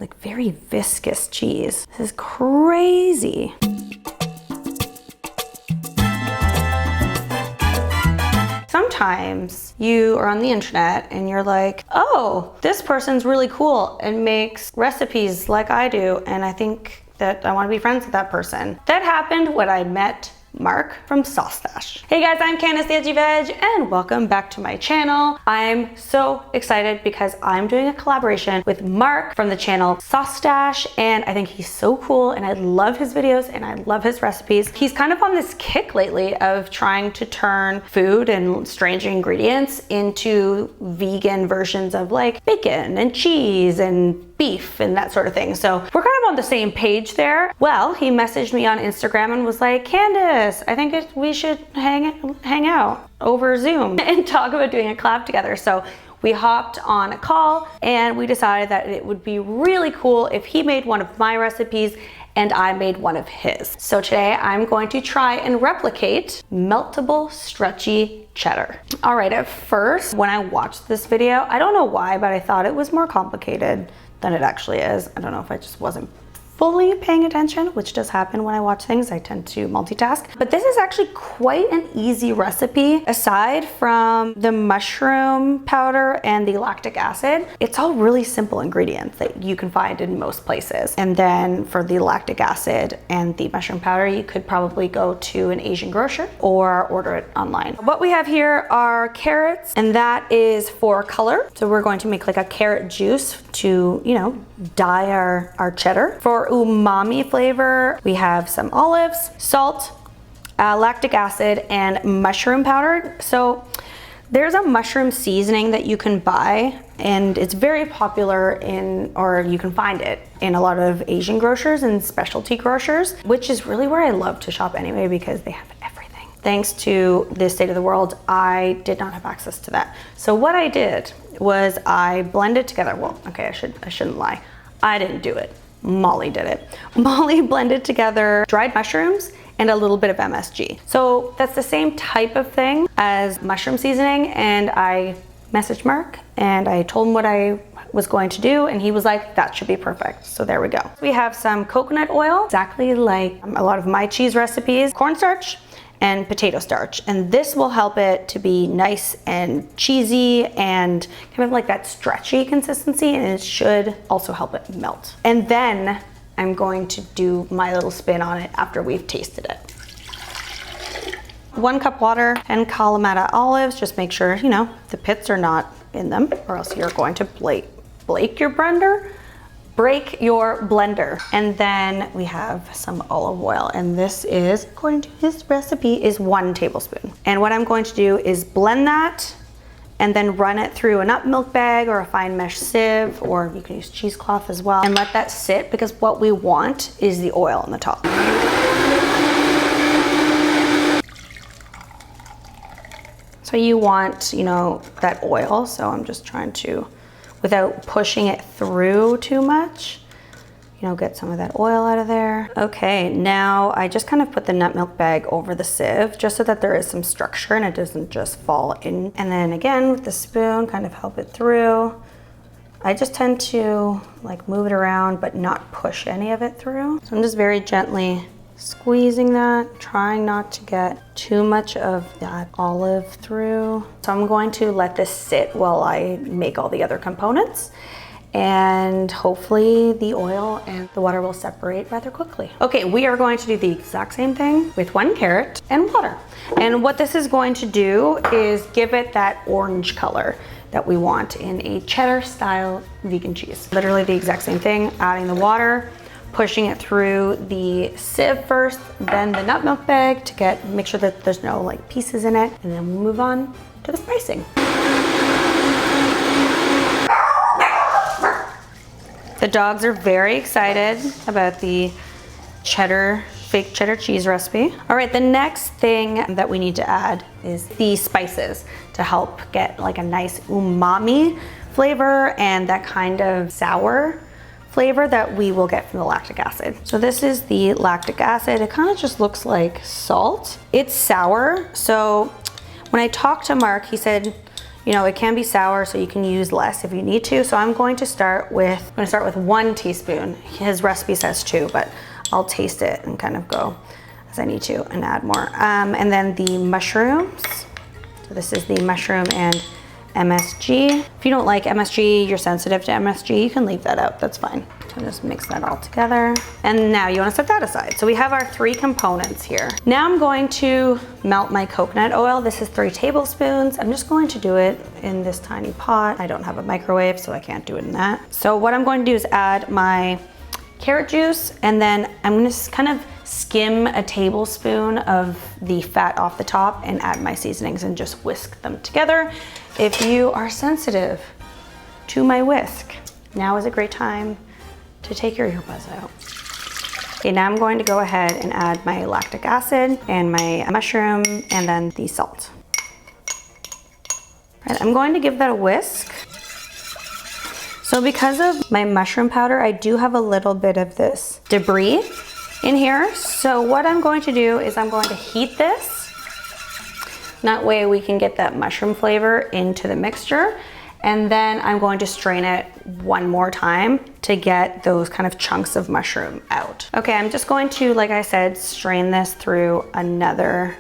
like very viscous cheese. This is crazy. Sometimes you are on the internet and you're like, oh, this person's really cool and makes recipes like I do, and I think that I want to be friends with that person. That happened when I met Mark from Sauce Stache. Hey guys, I'm Candace the Edgy Veg and welcome back to my channel. I'm so excited because I'm doing a collaboration with Mark from the channel Sauce Stache, and I think he's so cool and I love his videos and I love his recipes. He's kind of on this kick lately of trying to turn food and strange ingredients into vegan versions of like bacon and cheese and beef and that sort of thing. So we're kind of on the same page there. Well, he messaged me on Instagram and was like, Candace, I think we should hang out over Zoom and talk about doing a collab together. So we hopped on a call and we decided that it would be really cool if he made one of my recipes and I made one of his. So today I'm going to try and replicate meltable, stretchy cheddar. All right, at first, when I watched this video, I don't know why, but I thought it was more complicated than it actually is. I don't know if I just wasn't fully paying attention, which does happen when I watch things. I tend to multitask. But this is actually quite an easy recipe. Aside from the mushroom powder and the lactic acid, it's all really simple ingredients that you can find in most places. And then for the lactic acid and the mushroom powder, you could probably go to an Asian grocer or order it online. What we have here are carrots, and that is for color. So we're going to make like a carrot juice to, you know, dye our cheddar. For umami flavor, we have some olives, salt, lactic acid, and mushroom powder. So there's a mushroom seasoning that you can buy, and it's very popular or you can find it in a lot of Asian grocers and specialty grocers, which is really where I love to shop anyway because they have everything. Thanks to this state of the world, I did not have access to that. So what I did was I blended together, well, okay, I shouldn't lie. I didn't do it. Molly did it. Molly blended together dried mushrooms and a little bit of MSG. So that's the same type of thing as mushroom seasoning, and I messaged Mark and I told him what I was going to do, and he was like, that should be perfect. So there we go. We have some coconut oil, exactly like a lot of my cheese recipes, cornstarch, and potato starch, and this will help it to be nice and cheesy and kind of like that stretchy consistency, and it should also help it melt. And then I'm going to do my little spin on it after we've tasted it. 1 cup water and Kalamata olives. Just make sure, you know, the pits are not in them, or else you're going to break your blender. And then we have some olive oil, and this is, according to his recipe, is 1 tablespoon. And what I'm going to do is blend that and then run it through a nut milk bag or a fine mesh sieve, or you can use cheesecloth as well, and let that sit, because what we want is the oil on the top. So you want, you know, that oil, so I'm just trying to, without pushing it through too much, you know, get some of that oil out of there. Okay, now I just kind of put the nut milk bag over the sieve just so that there is some structure and it doesn't just fall in. And then again, with the spoon, kind of help it through. I just tend to like move it around but not push any of it through. So I'm just very gently squeezing that, trying not to get too much of that olive through. So I'm going to let this sit while I make all the other components, and hopefully the oil and the water will separate rather quickly. Okay, we are going to do the exact same thing with 1 carrot and water. And what this is going to do is give it that orange color that we want in a cheddar style vegan cheese. Literally the exact same thing, adding the water, pushing it through the sieve first, then the nut milk bag to make sure that there's no like pieces in it, and then we'll move on to the spicing. The dogs are very excited about the fake cheddar cheese recipe. All right, the next thing that we need to add is the spices to help get like a nice umami flavor and that kind of sour flavor that we will get from the lactic acid. So this is the lactic acid. It kind of just looks like salt. It's sour. So when I talked to Mark, he said, You know, it can be sour, so you can use less if you need to. So I'm going to start with 1 teaspoon. His recipe says 2, but I'll taste it and kind of go as I need to and add more. And then the mushrooms. So this is the mushroom and MSG. If you don't like MSG, you're sensitive to MSG, you can leave that out, that's fine. So just mix that all together. And now you wanna set that aside. So we have our 3 components here. Now I'm going to melt my coconut oil. This is 3 tablespoons. I'm just going to do it in this tiny pot. I don't have a microwave, so I can't do it in that. So what I'm going to do is add my carrot juice, and then I'm gonna kind of skim a tablespoon of the fat off the top and add my seasonings and just whisk them together. If you are sensitive to my whisk, now is a great time to take your earbuds out. Okay, now I'm going to go ahead and add my lactic acid and my mushroom and then the salt. Right, I'm going to give that a whisk. So because of my mushroom powder, I do have a little bit of this debris in here. So what I'm going to do is I'm going to heat this. That way we can get that mushroom flavor into the mixture. And then I'm going to strain it one more time to get those kind of chunks of mushroom out. Okay, I'm just going to, like I said, strain this through another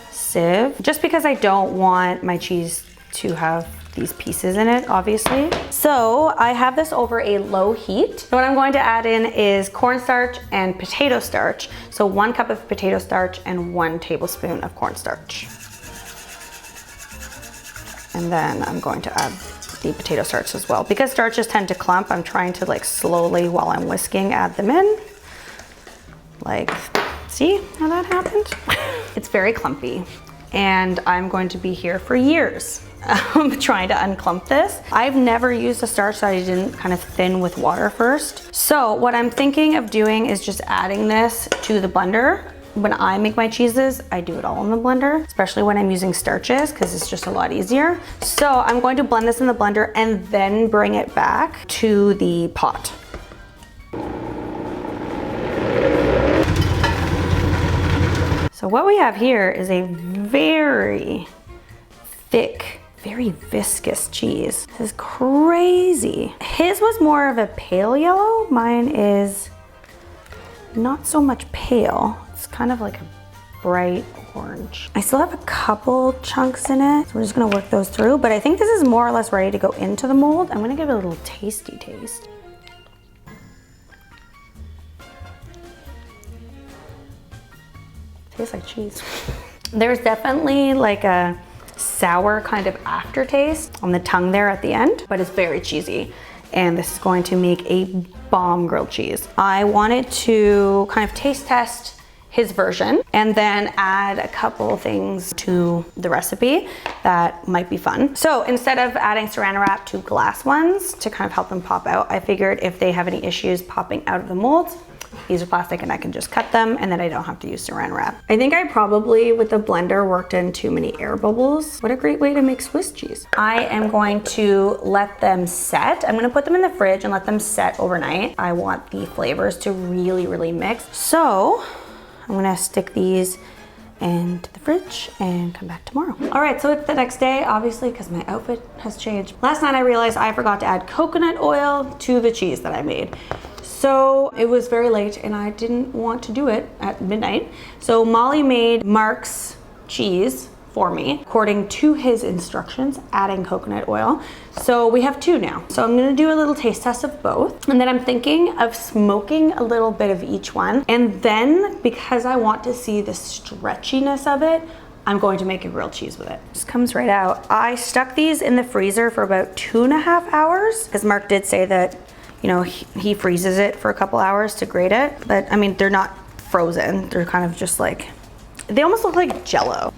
sieve, just because I don't want my cheese to have these pieces in it, obviously. So I have this over a low heat. So what I'm going to add in is cornstarch and potato starch. So 1 cup of potato starch and 1 tablespoon of cornstarch. And then I'm going to add the potato starch as well. Because starches tend to clump, I'm trying to like slowly, while I'm whisking, add them in. Like, see how that happened? It's very clumpy. And I'm going to be here for years trying to unclump this. I've never used a starch that I didn't kind of thin with water first. So what I'm thinking of doing is just adding this to the blender. When I make my cheeses, I do it all in the blender, especially when I'm using starches, because it's just a lot easier. So I'm going to blend this in the blender and then bring it back to the pot. So what we have here is a very thick, very viscous cheese. This is crazy. His was more of a pale yellow. Mine is not so much pale. It's kind of like a bright orange. I still have a couple chunks in it, so we're just gonna work those through, but I think this is more or less ready to go into the mold. I'm gonna give it a little tasty taste. Tastes like cheese. There's definitely like a sour kind of aftertaste on the tongue there at the end, but it's very cheesy. And this is going to make a bomb grilled cheese. I wanted to kind of taste test his version and then add a couple things to the recipe that might be fun. So instead of adding saran wrap to glass ones to kind of help them pop out, I figured if they have any issues popping out of the molds, these are plastic and I can just cut them and then I don't have to use saran wrap. I think I probably, with the blender, worked in too many air bubbles. What a great way to make Swiss cheese. I am going to let them set. I'm gonna put them in the fridge and let them set overnight. I want the flavors to really, really mix. So I'm gonna stick these into the fridge and come back tomorrow. All right, so it's the next day, obviously, because my outfit has changed. Last night I realized I forgot to add coconut oil to the cheese that I made. So it was very late and I didn't want to do it at midnight. So Molly made Mark's cheese for me, according to his instructions, adding coconut oil. So we have 2 now. So I'm gonna do a little taste test of both. And then I'm thinking of smoking a little bit of each one. And then, because I want to see the stretchiness of it, I'm going to make a grilled cheese with it. Just comes right out. I stuck these in the freezer for about 2.5 hours, because Mark did say that, you know, he freezes it for a couple hours to grate it. But I mean, they're not frozen. They're kind of just like, they almost look like Jell-O.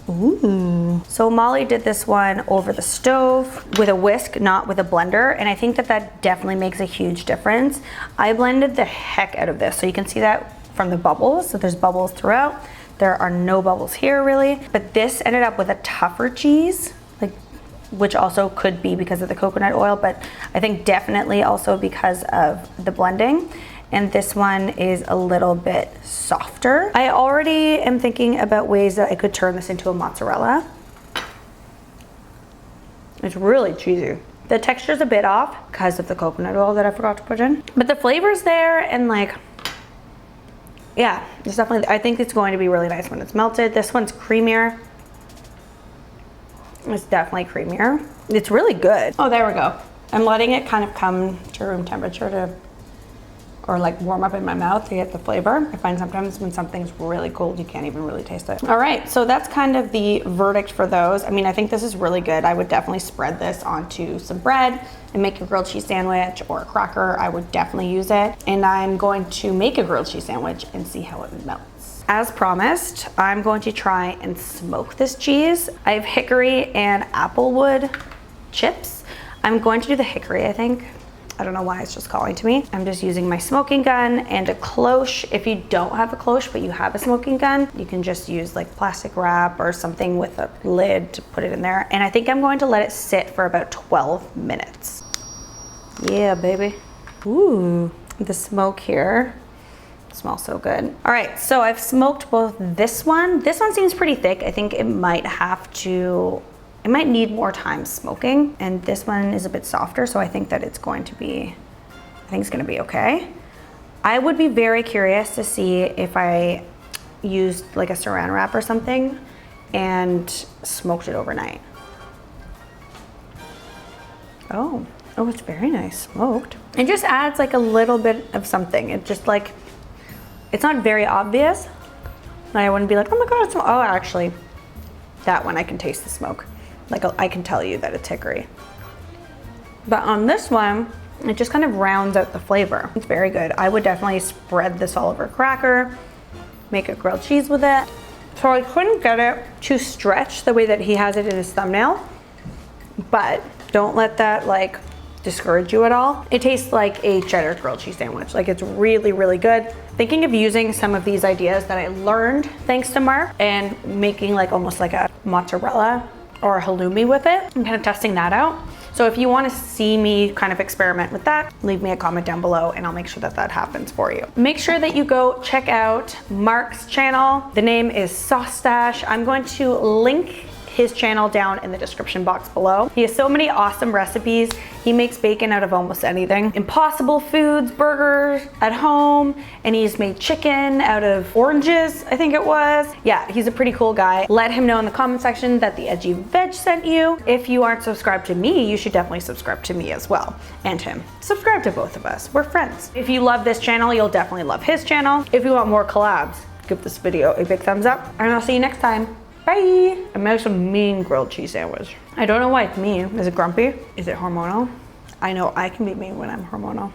Ooh. So Molly did this one over the stove with a whisk, not with a blender. And I think that that definitely makes a huge difference. I blended the heck out of this. So you can see that from the bubbles. So there's bubbles throughout. There are no bubbles here really. But this ended up with a tougher cheese, like, which also could be because of the coconut oil, but I think definitely also because of the blending. And this one is a little bit softer. I already am thinking about ways that I could turn this into a mozzarella. It's really cheesy. The texture's a bit off because of the coconut oil that I forgot to put in. But the flavor's there, and like, yeah, it's definitely, I think it's going to be really nice when it's melted. This one's creamier. It's definitely creamier. It's really good. Oh, there we go. I'm letting it kind of come to room temperature or like warm up in my mouth to get the flavor. I find sometimes when something's really cold, you can't even really taste it. All right, so that's kind of the verdict for those. I mean, I think this is really good. I would definitely spread this onto some bread and make a grilled cheese sandwich or a cracker. I would definitely use it. And I'm going to make a grilled cheese sandwich and see how it melts. As promised, I'm going to try and smoke this cheese. I have hickory and applewood chips. I'm going to do the hickory, I think. I don't know why it's just calling to me. I'm just using my smoking gun and a cloche. If you don't have a cloche, but you have a smoking gun, you can just use like plastic wrap or something with a lid to put it in there. And I think I'm going to let it sit for about 12 minutes. Yeah, baby. Ooh, the smoke here. It smells so good. All right, so I've smoked both this one. This one seems pretty thick. I think it might need more time smoking, and this one is a bit softer, so I think that it's going to be, okay. I would be very curious to see if I used like a saran wrap or something and smoked it overnight. Oh, it's very nice smoked. It just adds like a little bit of something. It just like, it's not very obvious. I wouldn't be like, oh my God, oh, actually, that one I can taste the smoke. Like I can tell you that it's hickory. But on this one, it just kind of rounds out the flavor. It's very good. I would definitely spread this all over a cracker, make a grilled cheese with it. So I couldn't get it to stretch the way that he has it in his thumbnail, but don't let that like discourage you at all. It tastes like a cheddar grilled cheese sandwich. Like it's really, really good. Thinking of using some of these ideas that I learned thanks to Mark and making like almost like a mozzarella or halloumi with it. I'm kind of testing that out. So if you want to see me kind of experiment with that, leave me a comment down below and I'll make sure that that happens for you. Make sure that you go check out Mark's channel. The name is Sauce Stache. I'm going to link his channel down in the description box below. He has so many awesome recipes. He makes bacon out of almost anything. Impossible foods, burgers at home, and he's made chicken out of oranges, I think it was. Yeah, he's a pretty cool guy. Let him know in the comment section that the Edgy Veg sent you. If you aren't subscribed to me, you should definitely subscribe to me as well, and him. Subscribe to both of us, we're friends. If you love this channel, you'll definitely love his channel. If you want more collabs, give this video a big thumbs up, and I'll see you next time. Bye! I made some mean grilled cheese sandwich. I don't know why it's mean. Is it grumpy? Is it hormonal? I know I can be mean when I'm hormonal.